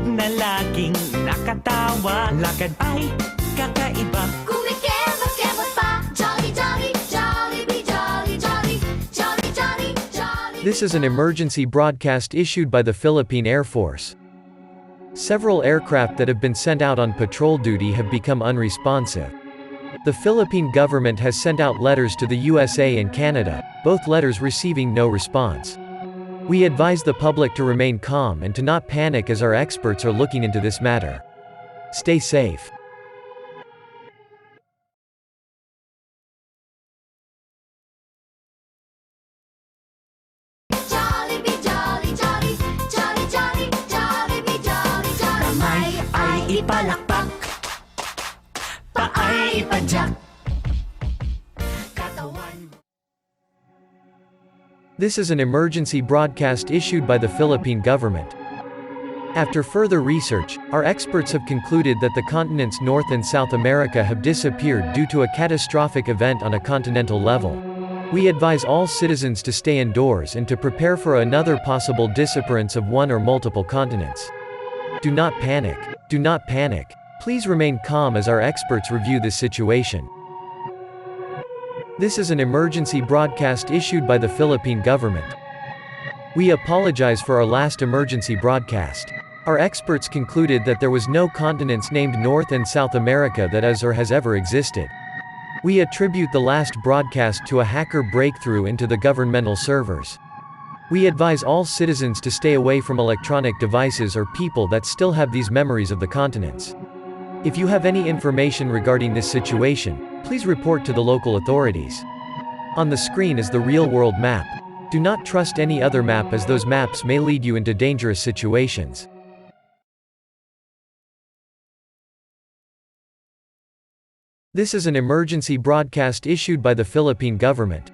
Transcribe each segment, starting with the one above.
na laging nakatawa. Lakad ay kakaiba. Kumikemot-kemot pa. Jolly, jolly, Jollibee, jolly, jolly, jolly, jolly, jolly. This is an emergency broadcast issued by the Philippine Air Force. Several aircraft that have been sent out on patrol duty have become unresponsive. The Philippine government has sent out letters to the USA and Canada, both letters receiving no response. We advise the public to remain calm and to not panic as our experts are looking into this matter. Stay safe. Jollibee, jolly, jolly, jolly, jolly, Jollibee, jolly, jolly. Kamay ay ipalakpak, paay ipadyak. Katawan. This is an emergency broadcast issued by the Philippine government. After further research, our experts have concluded that the continents North and South America have disappeared due to a catastrophic event on a continental level. We advise all citizens to stay indoors and to prepare for another possible disappearance of one or multiple continents. Do not panic. Do not panic. Please remain calm as our experts review this situation. This is an emergency broadcast issued by the Philippine government. We apologize for our last emergency broadcast. Our experts concluded that there was no continents named North and South America that is or has ever existed. We attribute the last broadcast to a hacker breakthrough into the governmental servers. We advise all citizens to stay away from electronic devices or people that still have these memories of the continents. If you have any information regarding this situation, please report to the local authorities. On the screen is the real-world map. Do not trust any other map as those maps may lead you into dangerous situations. This is an emergency broadcast issued by the Philippine government.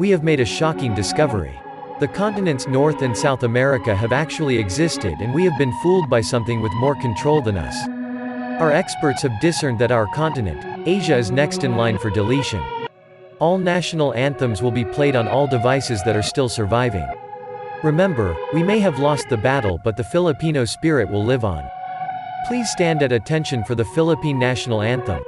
We have made a shocking discovery. The continents North and South America have actually existed and we have been fooled by something with more control than us. Our experts have discerned that our continent, Asia, is next in line for deletion. All national anthems will be played on all devices that are still surviving. Remember, we may have lost the battle but the Filipino spirit will live on. Please stand at attention for the Philippine national anthem.